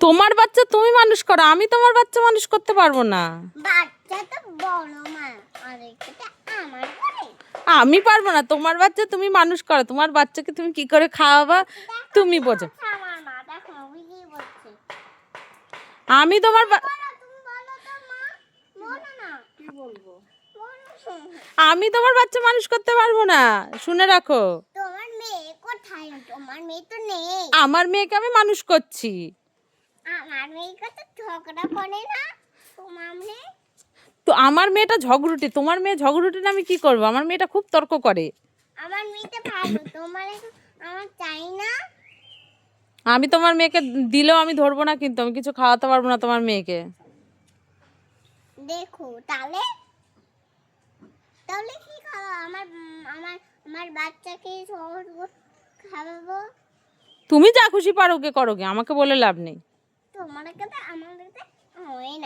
তোমার বাচ্চা তুমি মানুষ করো, আমি তোমার বাচ্চা মানুষ করতে পারবো না। বাচ্চা তো বড় মা, আর এটা আমার করে। আমি পারবো না, তোমার বাচ্চা তুমি মানুষ করো, তোমার বাচ্চাকে তুমি কি করে খাওয়াবা তুমি বোঝো। আমার মা দেখো বুঝি বলছে। আমি তোমার তুমি বলো তো মা, বলো না কি বলবো, আমি তোমার বাচ্চা মানুষ করতে পারবো না, শুনে রাখো। তোমার মেয়ে কোথায়? তোমার মেয়ে তো নেই। আমার মেয়েকে আমি মানুষ করছি। আমার মেয়ে কত ঝগড়া করে না তোমার মেয়ে? তো আমার মেয়েটা ঝগড়ুটে, তোমার মেয়ে ঝগড়ুটে না, আমি কি করবো? আমার মেয়েটা খুব তর্ক করে। আমার মেয়েটা ভালো, তোমার আমার চাই না। আমি তোমার মেয়েকে দিলেও আমি ধরবো না, কিন্তু আমি কিছু খাওয়াতে পারবো না তোমার মেয়েকে। দেখো তাহলে তাহলে কি খাওয়া? আমার আমার আমার বাচ্চাকে সহজ খাওয়াবো। তুমি যা খুশি পারোগে করোগে, আমাকে বলে লাভ নেই। তোমার কাছে আমাদের হয় না।